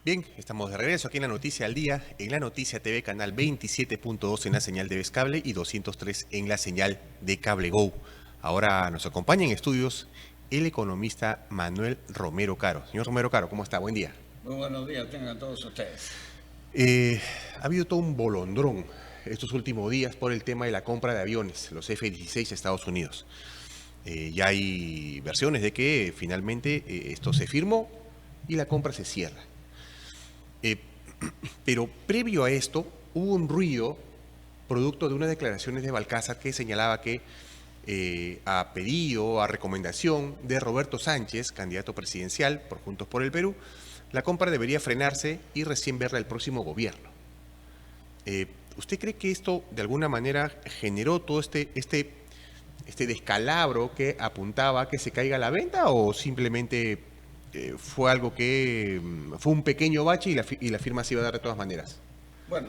Bien, estamos de regreso aquí en La Noticia al Día, en La Noticia TV, canal 27.2 en la señal de Vez Cable y 203 en la señal de Cable Go. Ahora nos acompaña en estudios el economista Manuel Romero Caro. Señor Romero Caro, ¿cómo está? Buen día. Muy buenos días, tengan todos ustedes. Ha habido todo un bolondrón estos últimos días por el tema de la compra de aviones, los F-16 a Estados Unidos. Ya hay versiones de que finalmente esto se firmó y la compra se cierra. Pero previo a esto hubo un ruido producto de unas declaraciones de Balcázar que señalaba que a pedido, a recomendación de Roberto Sánchez, candidato presidencial por Juntos por el Perú, la compra debería frenarse y recién verla el próximo gobierno. ¿Usted cree que esto de alguna manera generó todo este descalabro que apuntaba a que se caiga la venta o simplemente fue algo que fue un pequeño bache y la firma se iba a dar de todas maneras? Bueno,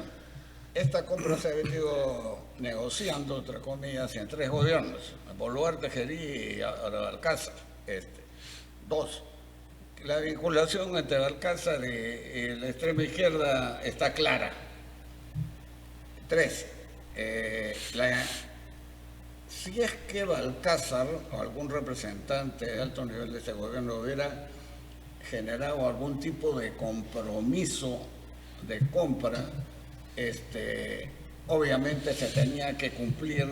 esta compra se ha venido negociando, entre comillas, en tres gobiernos: Boluarte, Gerí y ahora Balcázar. Dos, la vinculación entre Balcázar y la extrema izquierda está clara. Tres, si es que Balcázar o algún representante de alto nivel de este gobierno hubiera generado algún tipo de compromiso de compra, obviamente se tenía que cumplir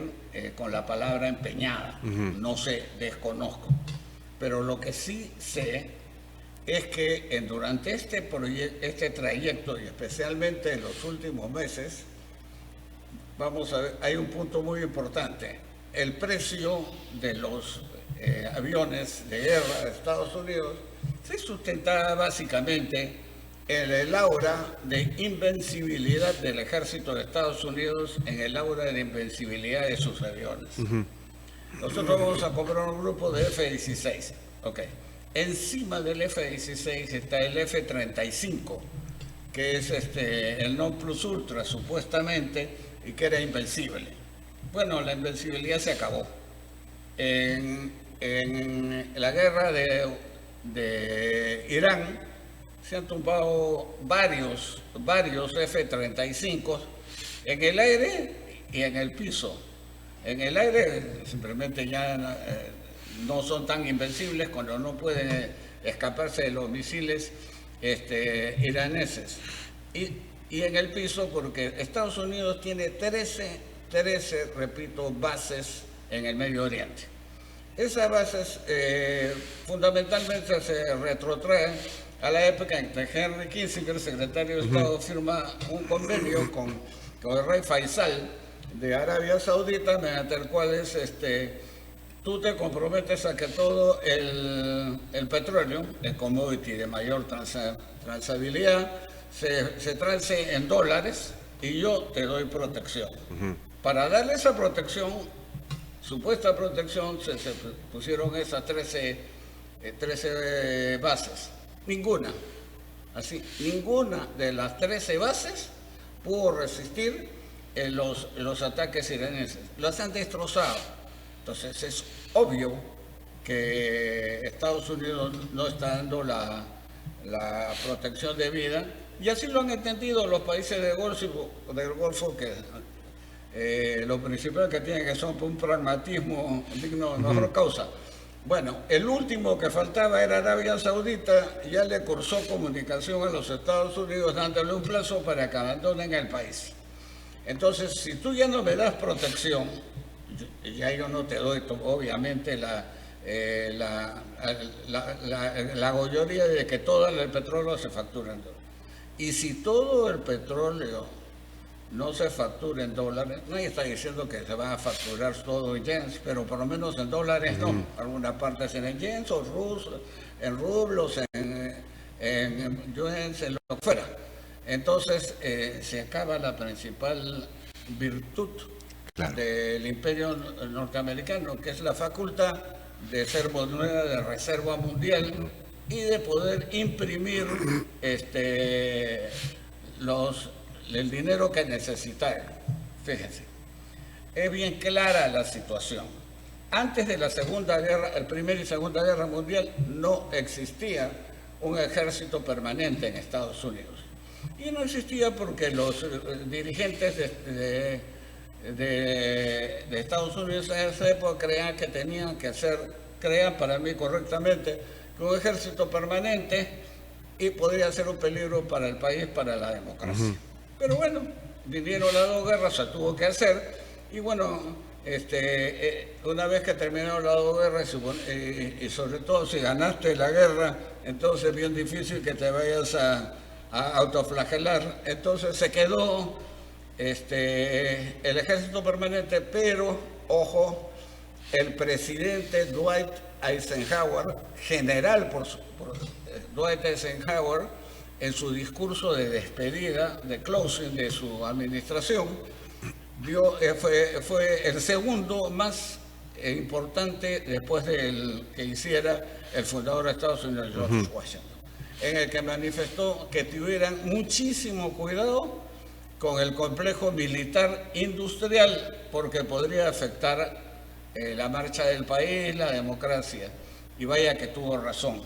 con la palabra empeñada. No sé, desconozco. Pero lo que sí sé es que durante este trayecto, y especialmente en los últimos meses, vamos a ver, hay un punto muy importante. El precio de los aviones de guerra de Estados Unidos se sustentaba básicamente en el aura de invencibilidad del ejército de Estados Unidos, en el aura de invencibilidad de sus aviones. Nosotros vamos a comprar un grupo de F-16. Ok. Encima del F-16 está el F-35, que es el non plus ultra, supuestamente, y que era invencible. Bueno, la invencibilidad se acabó. En la guerra de Irán se han tumbado varios F-35 en el aire y en el piso. En el aire simplemente ya no son tan invencibles cuando no pueden escaparse de los misiles iraneses. Y en el piso porque Estados Unidos tiene 13, repito, bases en el Medio Oriente. Esas bases fundamentalmente se retrotraen a la época en que Henry Kissinger, secretario de Estado, firma un convenio con el rey Faisal de Arabia Saudita, mediante el cual tú te comprometes a que todo el petróleo, el commodity de mayor transabilidad, se trance en dólares y yo te doy protección. Para darle esa protección, supuesta protección, se pusieron esas 13 bases. Ninguna de las 13 bases pudo resistir los ataques iraneses. Las han destrozado. Entonces es obvio que Estados Unidos no está dando la protección debida, y así lo han entendido los países del Golfo, que lo principal que tienen que son un pragmatismo digno de mejor causa. Bueno, el último que faltaba era Arabia Saudita, ya le cursó comunicación a los Estados Unidos dándole un plazo para que abandonen el país. Entonces, si tú ya no me das protección, ya yo no te doy, obviamente, la goyoría de que todo el petróleo se factura en dólares. Y si todo el petróleo no se factura en dólares, nadie está diciendo que se va a facturar todo en yens, pero por lo menos en dólares no. Algunas partes en yens o en rublos, en yuans, en lo que fuera. Entonces se acaba la principal virtud del imperio norteamericano, que es la facultad de ser moneda de reserva mundial y de poder imprimir el dinero que necesitaran. Fíjense, es bien clara la situación. Antes de la Segunda Guerra, el Primera y Segunda Guerra Mundial, no existía un ejército permanente en Estados Unidos. Y no existía porque los dirigentes de Estados Unidos en esa época creían que tenían que crean para mí correctamente, que un ejército permanente y podría ser un peligro para el país, para la democracia. Pero bueno, vinieron las dos guerras, se tuvo que hacer, y bueno, una vez que terminaron las dos guerras, y sobre todo si ganaste la guerra, entonces es bien difícil que te vayas a autoflagelar. Entonces se quedó el ejército permanente, pero, ojo, el presidente Dwight Eisenhower, Dwight Eisenhower, en su discurso de despedida, de closing de su administración, fue el segundo más importante después del que hiciera el fundador de Estados Unidos, George Washington, en el que manifestó que tuvieran muchísimo cuidado con el complejo militar industrial, porque podría afectar la marcha del país, la democracia. Y vaya que tuvo razón.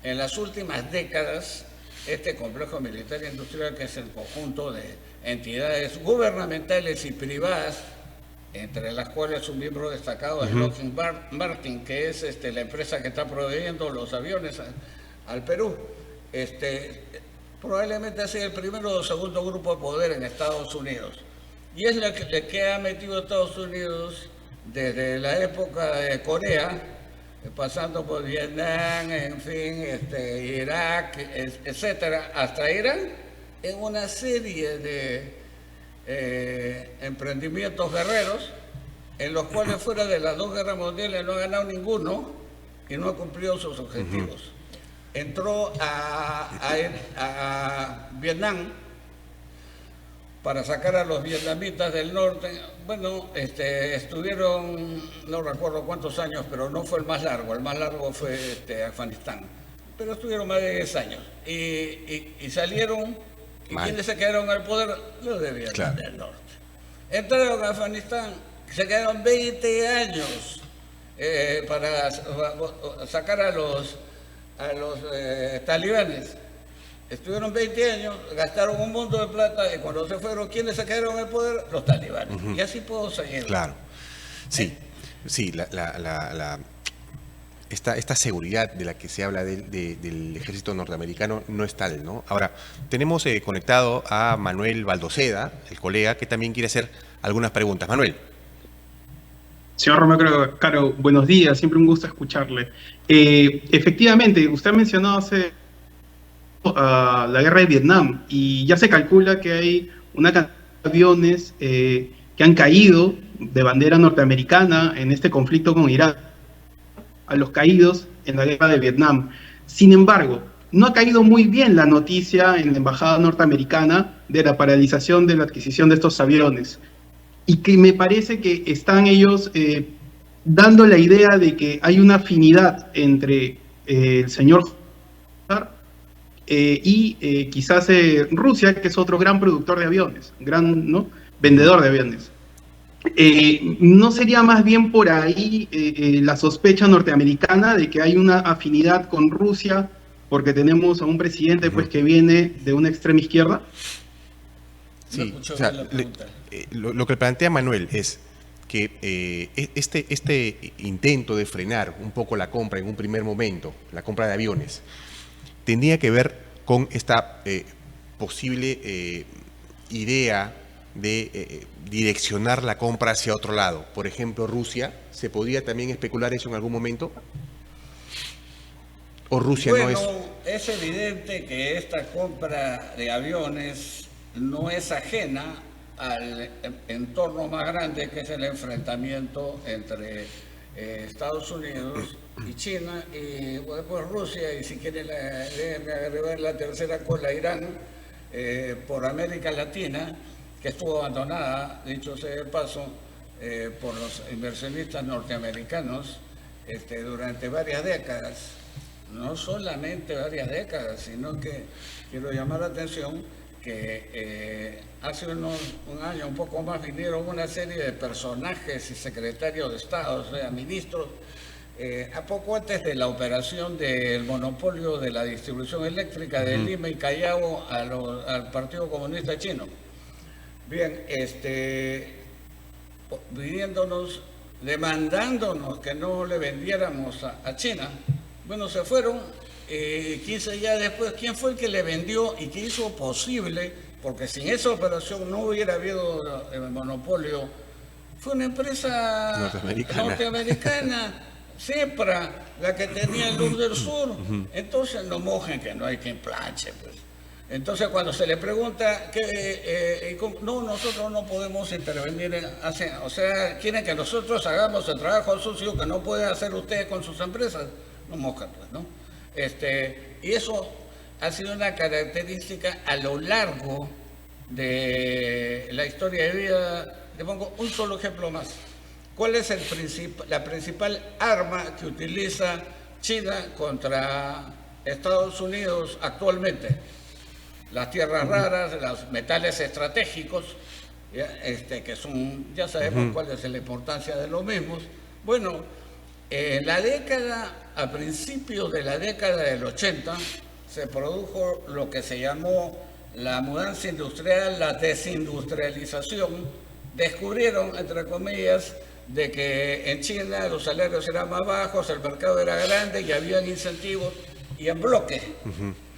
En las últimas décadas, este complejo militar industrial, que es el conjunto de entidades gubernamentales y privadas, entre las cuales un miembro destacado es Lockheed Martin, que es la empresa que está proveyendo los aviones al Perú, probablemente ha sido el primero o segundo grupo de poder en Estados Unidos. Y es la que ha metido a Estados Unidos desde la época de Corea, pasando por Vietnam, en fin, Irak, etcétera, hasta Irán, en una serie de emprendimientos guerreros, en los cuales fuera de las dos guerras mundiales no ha ganado ninguno y no ha cumplido sus objetivos. Entró a Vietnam para sacar a los vietnamitas del norte. Bueno, estuvieron, no recuerdo cuántos años, pero no fue el más largo fue Afganistán, pero estuvieron más de 10 años y salieron, y quienes se quedaron al poder, los de Vietnam del norte. Entraron a Afganistán, se quedaron 20 años para sacar a los talibanes. Estuvieron 20 años, gastaron un montón de plata, y cuando se fueron, ¿quiénes se quedaron en el poder? Los talibanes. Y así puedo seguir. Claro. Sí, esta seguridad de la que se habla del ejército norteamericano no es tal, ¿no? Ahora, tenemos conectado a Manuel Baldoseda, el colega, que también quiere hacer algunas preguntas. Manuel. Señor Romero Caro, buenos días, siempre un gusto escucharle. Efectivamente, usted mencionó hace la guerra de Vietnam, y ya se calcula que hay una cantidad de aviones que han caído de bandera norteamericana en este conflicto con Irán, a los caídos en la guerra de Vietnam. Sin embargo, no ha caído muy bien la noticia en la embajada norteamericana de la paralización de la adquisición de estos aviones, y que me parece que están ellos dando la idea de que hay una afinidad entre el señor y quizás Rusia, que es otro gran productor de aviones, gran vendedor de aviones. ¿No sería más bien por ahí la sospecha norteamericana de que hay una afinidad con Rusia porque tenemos a un presidente pues, que viene de una extrema izquierda? Sí, o sea, lo que plantea Manuel es que este intento de frenar un poco la compra en un primer momento, la compra de aviones, tendría que ver con esta posible idea de direccionar la compra hacia otro lado. Por ejemplo, Rusia, ¿se podría también especular eso en algún momento? ¿O Rusia no es...? Es evidente que esta compra de aviones no es ajena al entorno más grande, que es el enfrentamiento entre Estados Unidos y China, y después Rusia, y si quieren agregar la tercera cola, Irán, por América Latina, que estuvo abandonada, dicho sea de paso, por los inversionistas norteamericanos durante varias décadas. No solamente varias décadas, sino que quiero llamar la atención que hace un año, un poco más, vinieron una serie de personajes y secretarios de Estado, o sea, ministros a poco antes de la operación del monopolio de la distribución eléctrica de Lima y Callao al Partido Comunista Chino. Bien, pidiéndonos, demandándonos que no le vendiéramos a China. Bueno, se fueron, 15 días después, ¿quién fue el que le vendió y que hizo posible? Porque sin esa operación no hubiera habido el monopolio. Fue una empresa norteamericana, Cepra, la que tenía Luz del Sur. Entonces no mojen que no hay quien planche, pues. Entonces cuando se le pregunta que no, nosotros no podemos intervenir, o sea, quieren que nosotros hagamos el trabajo sucio que no puede hacer ustedes con sus empresas, no mojan, pues, ¿no? Y eso ha sido una característica a lo largo de la historia de vida. Le pongo un solo ejemplo más. ¿Cuál es la principal arma que utiliza China contra Estados Unidos actualmente? Las tierras raras, los metales estratégicos, que son, ya sabemos cuál es la importancia de los mismos. Bueno, a principios de la década del 80, se produjo lo que se llamó la mudanza industrial, la desindustrialización. Descubrieron, entre comillas, de que en China los salarios eran más bajos, el mercado era grande y habían incentivos, y en bloque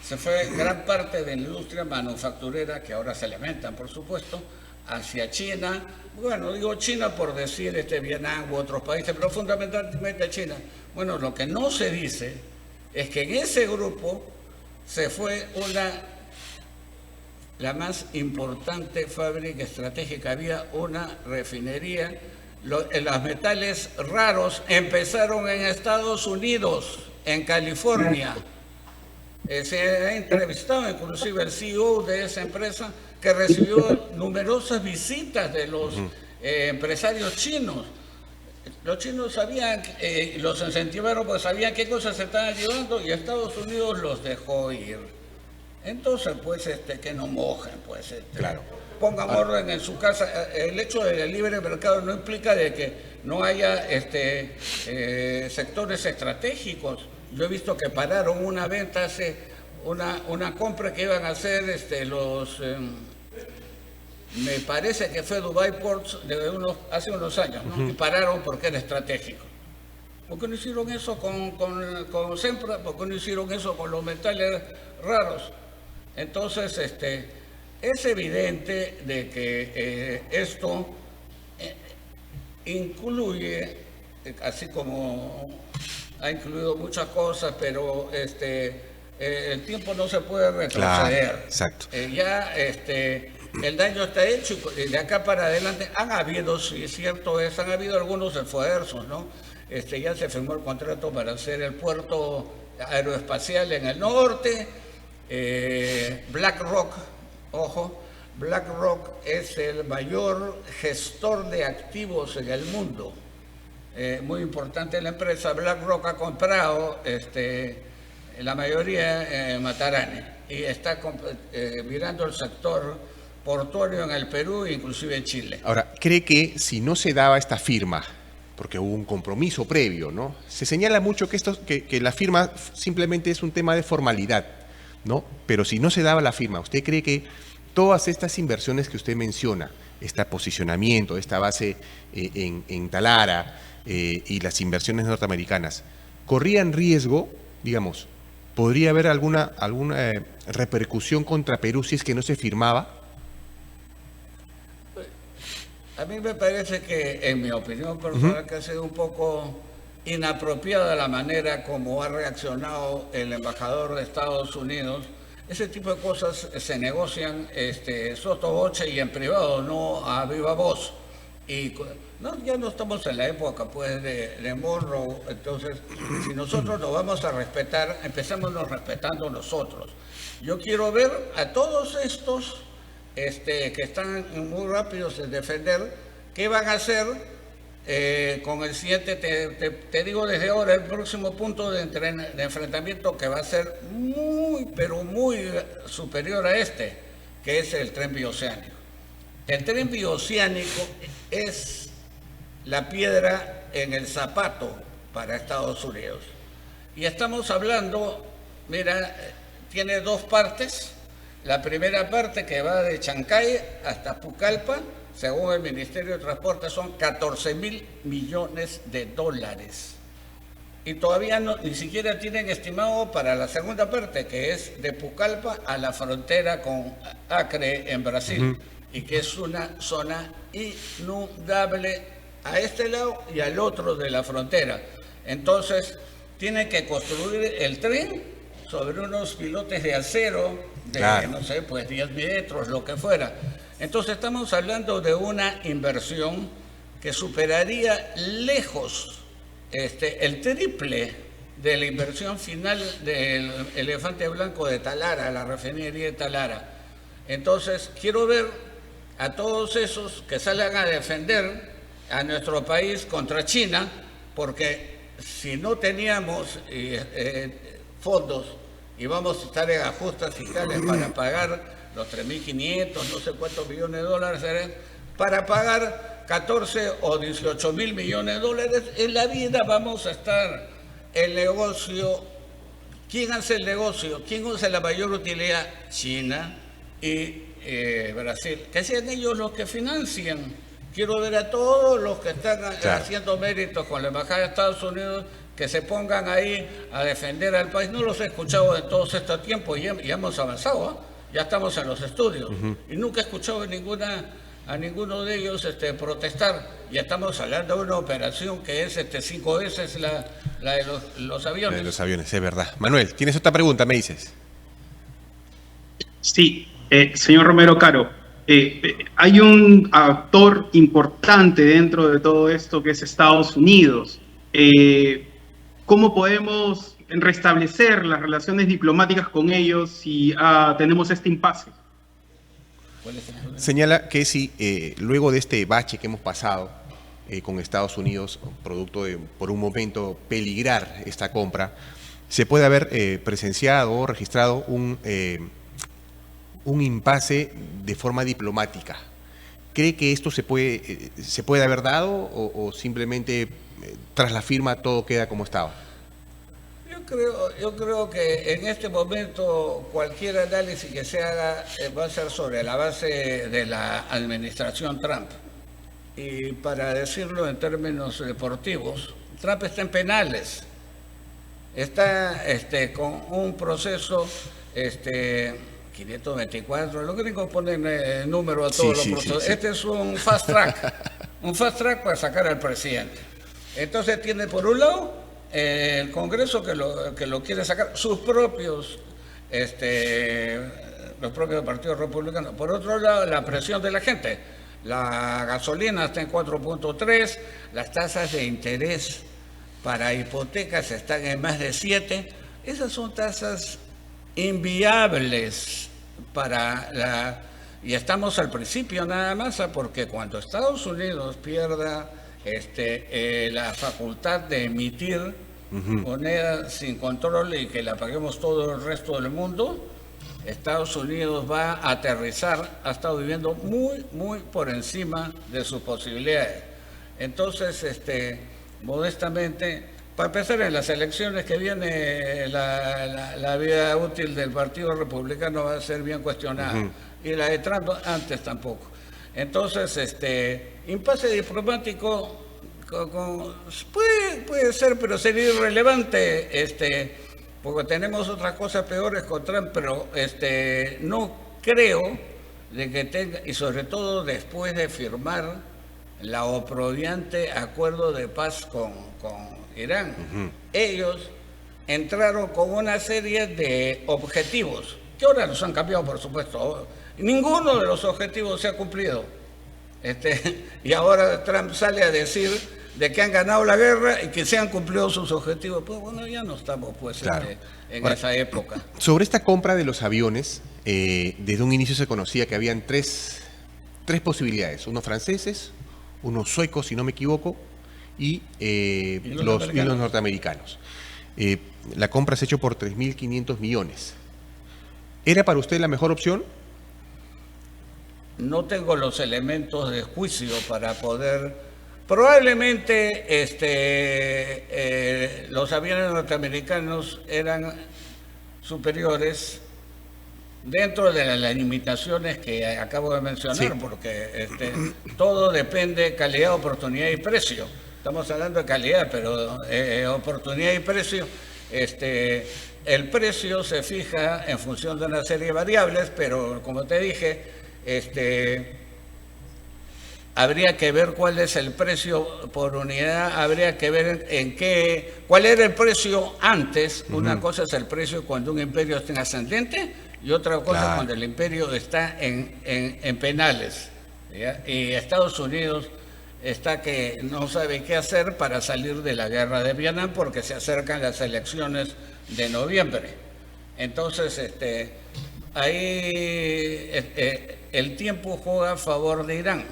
se fue gran parte de la industria manufacturera, que ahora se alimentan, por supuesto, hacia China. Bueno, digo China por decir Vietnam u otros países, pero fundamentalmente China. Bueno, lo que no se dice es que en ese grupo se fue la más importante fábrica estratégica. Había una refinería. Los metales raros empezaron en Estados Unidos, en California. Se ha entrevistado inclusive el CEO de esa empresa, que recibió numerosas visitas de los empresarios chinos. Los chinos sabían, los incentivaron porque sabían qué cosas se estaban llevando, y Estados Unidos los dejó ir. Entonces, pues, que no mojen, pues, claro. Pongan orden en su casa. El hecho del libre mercado no implica de que no haya sectores estratégicos. Yo he visto que pararon una venta una compra que iban a hacer me parece que fue Dubai Ports hace unos años, ¿no? Y pararon porque era estratégico. ¿Por qué no hicieron eso con Sempra? ¿Por qué no hicieron eso con los metales raros? Entonces, es evidente de que esto incluye, así como ha incluido muchas cosas, pero el tiempo no se puede retroceder. Claro, exacto. El daño está hecho, y de acá para adelante han habido, sí, cierto es, han habido algunos esfuerzos, ¿no? Ya se firmó el contrato para hacer el puerto aeroespacial en el norte. BlackRock, ojo, BlackRock es el mayor gestor de activos en el mundo. Muy importante la empresa. BlackRock ha comprado la mayoría en Matarani, y está mirando el sector portuario en el Perú e inclusive en Chile. Ahora, ¿cree que si no se daba esta firma, porque hubo un compromiso previo, ¿no? Se señala mucho que la firma simplemente es un tema de formalidad, ¿no? Pero si no se daba la firma, ¿usted cree que todas estas inversiones que usted menciona, este posicionamiento, esta base en Talara y las inversiones norteamericanas, corrían riesgo, digamos, podría haber alguna repercusión contra Perú si es que no se firmaba? A mí me parece que, en mi opinión personal, que ha sido un poco inapropiada la manera como ha reaccionado el embajador de Estados Unidos. Ese tipo de cosas se negocian sotto voce y en privado, no a viva voz. Y ya no estamos en la época, pues, de Monroe. Entonces, si nosotros nos vamos a respetar, empecémonos respetando nosotros. Yo quiero ver a todos estos que están muy rápidos en defender, ¿qué van a hacer con el siguiente? Te digo desde ahora, el próximo punto de enfrentamiento, que va a ser muy, pero muy superior a que es el tren bioceánico. El tren bioceánico es la piedra en el zapato para Estados Unidos. Y estamos hablando, mira, tiene dos partes. La primera parte, que va de Chancay hasta Pucallpa, según el Ministerio de Transporte, son 14.000 millones de dólares. Y todavía ni siquiera tienen estimado para la segunda parte, que es de Pucallpa a la frontera con Acre en Brasil, y que es una zona inundable a este lado y al otro de la frontera. Entonces, tiene que construir el tren sobre unos pilotes de acero de, no sé, pues 10 metros, lo que fuera. Entonces, estamos hablando de una inversión que superaría lejos el triple de la inversión final del Elefante Blanco de Talara, la refinería de Talara. Entonces, quiero ver a todos esos que salgan a defender a nuestro país contra China, porque si no teníamos fondos y vamos a estar en ajustes fiscales para pagar los 3.500, no sé cuántos millones de dólares, para pagar 14 o 18 mil millones de dólares, en la vida vamos a estar el negocio. ¿Quién hace el negocio? ¿Quién usa la mayor utilidad? China y Brasil. Que sean ellos los que financian. Quiero ver a todos los que están haciendo méritos con la Embajada de Estados Unidos, que se pongan ahí a defender al país. No los he escuchado en todos estos tiempos y hemos avanzado, ¿eh? Ya estamos en los estudios. Y nunca he escuchado a ninguno de ellos protestar. Y estamos hablando de una operación que es 5 veces la de los aviones. La de los aviones, es verdad. Manuel, ¿tienes otra pregunta, me dices? Sí, señor Romero Caro, hay un actor importante dentro de todo esto que es Estados Unidos. ¿Cómo podemos restablecer las relaciones diplomáticas con ellos si tenemos este impasse? Señala que si luego de este bache que hemos pasado con Estados Unidos, producto de, por un momento, peligrar esta compra, se puede haber presenciado o registrado un impasse de forma diplomática. ¿Cree que esto se puede haber dado o simplemente tras la firma todo queda como estaba? Yo creo que en este momento cualquier análisis que se haga va a ser sobre la base de la administración Trump. Y para decirlo en términos deportivos, Trump está en penales. Está con un proceso 524, los gringos ponen número a todos los procesos. Sí. Este es un fast track para sacar al presidente. Entonces tiene por un lado el Congreso que lo quiere sacar, sus propios, los propios partidos republicanos. Por otro lado, la presión de la gente. La gasolina está en 4.3, las tasas de interés para hipotecas están en más de 7. Esas son tasas inviables y estamos al principio nada más, porque cuando Estados Unidos pierda la facultad de emitir moneda sin control y que la paguemos todo el resto del mundo, Estados Unidos va a aterrizar, ha estado viviendo muy por encima de sus posibilidades. Entonces, modestamente, para empezar, en las elecciones que viene, la vida útil del Partido Republicano va a ser bien cuestionada, y la de Trump antes tampoco. Entonces, impasse diplomático puede ser, pero sería irrelevante, porque tenemos otras cosas peores con Trump, pero no creo de que tenga, y sobre todo después de firmar la oprobiante acuerdo de paz con Irán. Ellos entraron con una serie de objetivos, que ahora los han cambiado, por supuesto. Ninguno de los objetivos se ha cumplido. Y ahora Trump sale a decir de que han ganado la guerra y que se han cumplido sus objetivos. Pues bueno, ya no estamos pues en esa época. Sobre esta compra de los aviones, desde un inicio se conocía que habían tres posibilidades, unos franceses, unos suecos, si no me equivoco, y los norteamericanos. La compra se ha hecho por 3.500 millones. ¿Era para usted la mejor opción? No tengo los elementos de juicio para poder Probablemente los aviones norteamericanos eran superiores dentro de las limitaciones que acabo de mencionar, sí, porque todo depende de calidad, oportunidad y precio. Estamos hablando de calidad, pero oportunidad y precio, el precio se fija en función de una serie de variables, pero como te dije, habría que ver cuál es el precio por unidad, habría que ver cuál era el precio antes. Una cosa es el precio cuando un imperio está en ascendente y otra cosa cuando el imperio está en penales, ¿ya? Y Estados Unidos está que no sabe qué hacer para salir de la guerra de Vietnam porque se acercan las elecciones de noviembre. Entonces, ahí el tiempo juega a favor de Irán.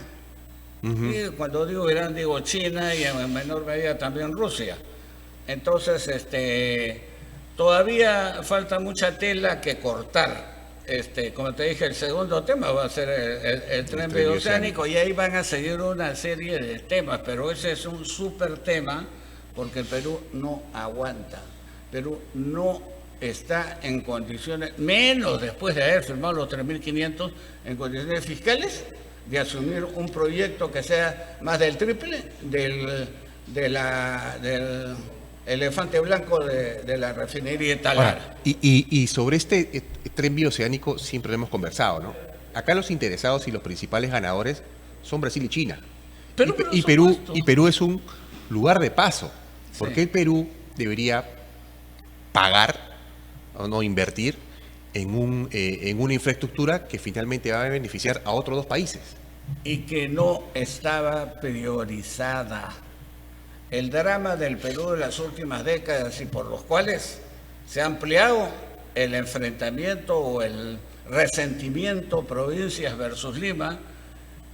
Y cuando digo Irán, digo China y en menor medida también Rusia. Entonces, todavía falta mucha tela que cortar. Como te dije, el segundo tema va a ser el tren bioceánico y ahí van a seguir una serie de temas, pero ese es un súper tema porque el Perú no aguanta. Perú no está en condiciones, menos después de haber firmado los 3.500 en condiciones fiscales, de asumir un proyecto que sea más del triple del elefante blanco de la refinería de Talara. Y sobre este tren bioceánico siempre lo hemos conversado, ¿no? Acá los interesados y los principales ganadores son Brasil y China. Y Perú es un lugar de paso. ¿Por qué el Perú debería pagar o no invertir en una infraestructura que finalmente va a beneficiar a otros dos países? Y que no estaba priorizada. El drama del Perú de las últimas décadas y por los cuales se ha ampliado el enfrentamiento o el resentimiento provincias versus Lima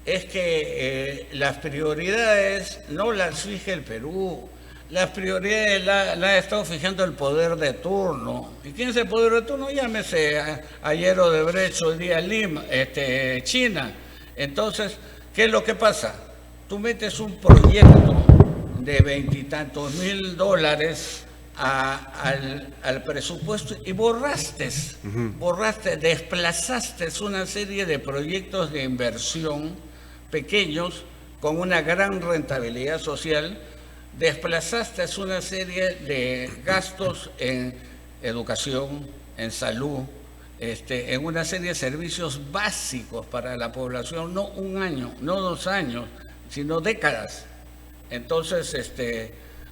es que las prioridades no las fija el Perú. Las prioridades las ha estado fijando el poder de turno. ¿Y quién es el poder de turno? Llámese ayer Odebrecht, hoy día Lima, China. Entonces, ¿qué es lo que pasa? Tú metes un proyecto de $20 y tantos al presupuesto y borraste, desplazaste una serie de proyectos de inversión pequeños con una gran rentabilidad social, desplazaste una serie de gastos en educación, en salud, en una serie de servicios básicos para la población, no un año, no 2 años, sino décadas. Entonces,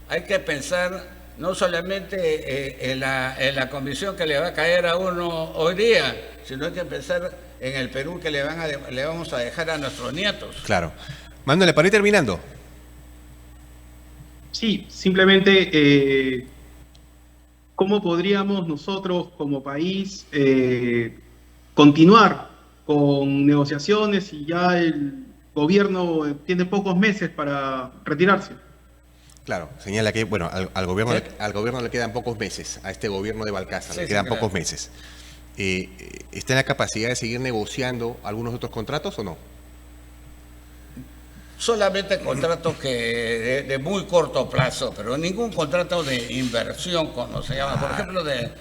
hay que pensar no solamente en la comisión que le va a caer a uno hoy día, sino hay que pensar en el Perú que le vamos a dejar a nuestros nietos. Claro. Mándale, para ir terminando. Sí, simplemente, ¿cómo podríamos nosotros como país continuar con negociaciones si ya el gobierno tiene pocos meses para retirarse? Claro, señala que bueno, al gobierno le quedan pocos meses, a este gobierno de Balcázar le quedan pocos meses. ¿Está en la capacidad de seguir negociando algunos otros contratos o no? Solamente contratos que de muy corto plazo, pero ningún contrato de inversión, como se llama, por ejemplo, del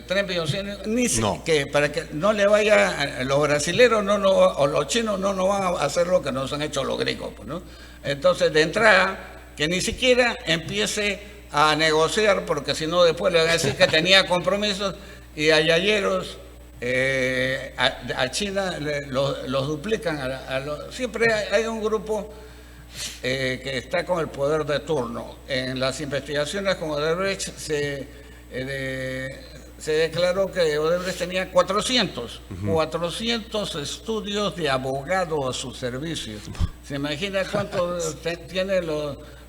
tren bioceánico, que para que no le vaya, los brasileros o los chinos no nos van a hacer lo que nos han hecho los gringos, ¿no? Entonces, de entrada, que ni siquiera empiece a negociar, porque si no después le van a decir que tenía compromisos y a yayeros. A China los duplican. Siempre hay un grupo que está con el poder de turno. En las investigaciones con Odebrecht se declaró que Odebrecht tenía 400 estudios de abogado a su servicio. ¿Se imagina cuánto tienen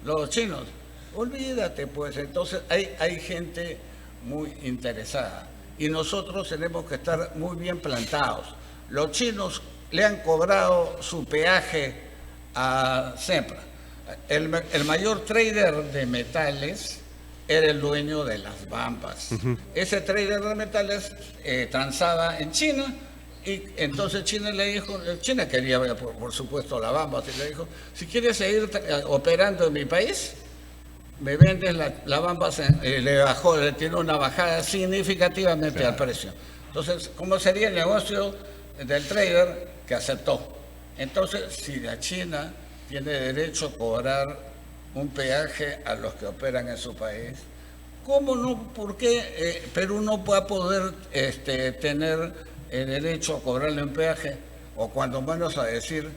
los chinos? Olvídate, pues. Entonces hay gente muy interesada. Y nosotros tenemos que estar muy bien plantados. Los chinos le han cobrado su peaje a Sempra. El mayor trader de metales era el dueño de las Bambas. Ese trader de metales transaba en China, Y entonces China le dijo, China quería, por supuesto, la Bambas, y le dijo, si quieres seguir operando en mi país, me vendes la Bambas, le tiró una bajada significativamente al precio. Entonces, ¿cómo sería el negocio del trader que aceptó? Entonces, si la China tiene derecho a cobrar un peaje a los que operan en su país, ¿cómo no? ¿Por qué Perú no va a poder tener el derecho a cobrarle un peaje? O cuando menos a decir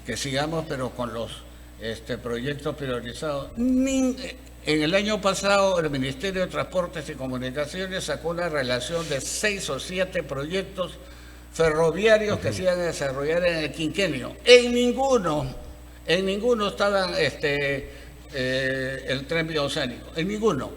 que sigamos, pero con los proyectos priorizados. En el año pasado, el Ministerio de Transportes y Comunicaciones sacó una relación de 6 o 7 proyectos ferroviarios que se iban a desarrollar en el quinquenio. En ninguno estaban el tren bioceánico, en ninguno.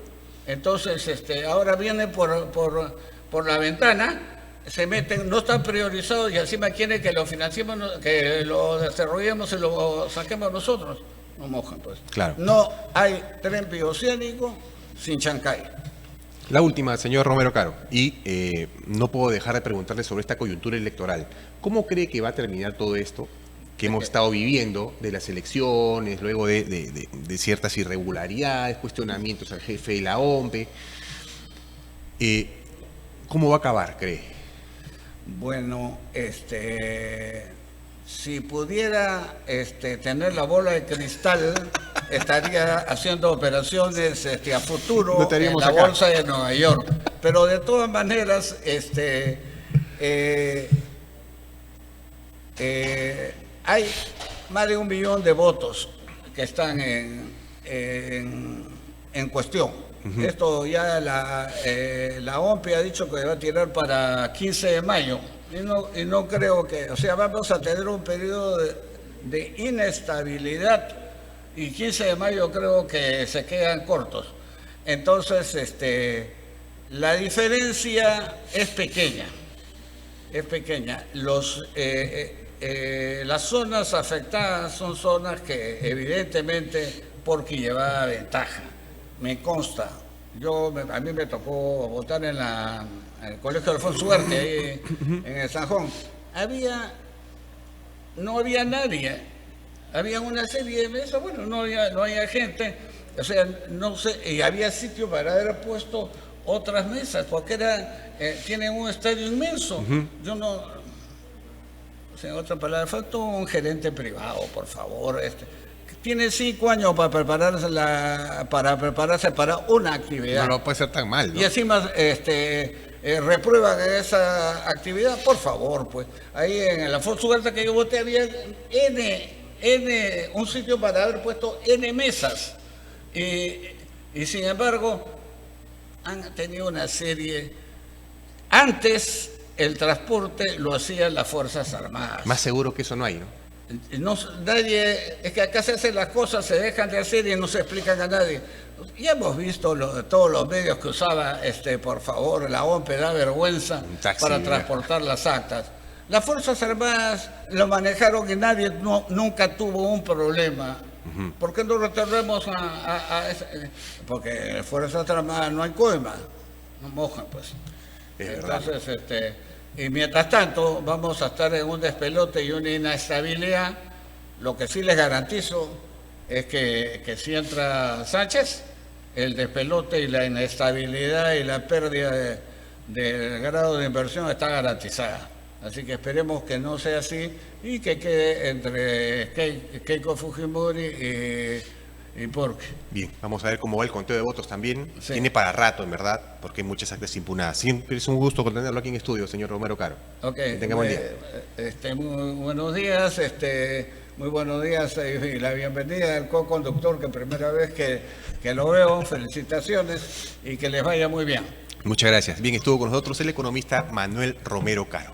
Entonces, ahora vienen por la ventana, se meten, no están priorizados y encima quieren que lo financiemos, que lo desarrollemos y lo saquemos nosotros. No mojan, pues. Claro. No hay tren bioceánico sin Chancay. La última, señor Romero Caro, y no puedo dejar de preguntarle sobre esta coyuntura electoral. ¿Cómo cree que va a terminar todo esto que hemos estado viviendo de las elecciones, luego de ciertas irregularidades, cuestionamientos al jefe de la OMPE? ¿Cómo va a acabar, cree? Bueno, si pudiera tener la bola de cristal, estaría haciendo operaciones a futuro No en la bolsa de Nueva York. Pero de todas maneras, hay más de 1 millón de votos que están en cuestión. Esto ya la OMPE ha dicho que va a tirar para 15 de mayo. Y no creo que, o sea, vamos a tener un periodo de inestabilidad y 15 de mayo creo que se quedan cortos. Entonces, la diferencia es pequeña. Las zonas afectadas son zonas que evidentemente Porqui llevaba ventaja. Me consta. A mí me tocó votar en el Colegio Alfonso Ugarte, ahí en el Sanjón. No había nadie. Había una serie de mesas, bueno, no había gente. O sea, no sé, y había sitio para haber puesto otras mesas, porque tienen un estadio inmenso. Yo no, o sea, en otras palabras, faltó un gerente privado, por favor. Tiene 5 años para prepararse para una actividad. No lo puede ser tan mal, ¿no? Y encima reprueban esa actividad, por favor, pues. Ahí en el Alfonso Ugarte que yo voté había un sitio para haber puesto N mesas. Y sin embargo, han tenido una serie. Antes el transporte lo hacían las Fuerzas Armadas. Más seguro que eso no hay, ¿no? Es que acá se hacen las cosas, se dejan de hacer y no se explican a nadie. Ya hemos visto todos los medios que usaba, por favor, la OMPE da vergüenza para transportar las actas. Las Fuerzas Armadas lo manejaron y nadie nunca tuvo un problema. ¿Por qué no retornamos porque en las Fuerzas Armadas no hay coima? No mojan, pues. Entonces, y mientras tanto, vamos a estar en un despelote y una inestabilidad. Lo que sí les garantizo es que si entra Sánchez, el despelote y la inestabilidad y la pérdida del grado de inversión está garantizada. Así que esperemos que no sea así y que quede entre Keiko Fujimori y Porqui. Bien, vamos a ver cómo va el conteo de votos también. Sí. Tiene para rato, en verdad, porque hay muchas actas impugnadas. Siempre es un gusto tenerlo aquí en estudio, señor Romero Caro. Ok. Que tenga buen día. Muy buenos días, muy buenos días y la bienvenida al co-conductor, que primera vez que lo veo. Felicitaciones y que les vaya muy bien. Muchas gracias. Bien, estuvo con nosotros el economista Manuel Romero Caro.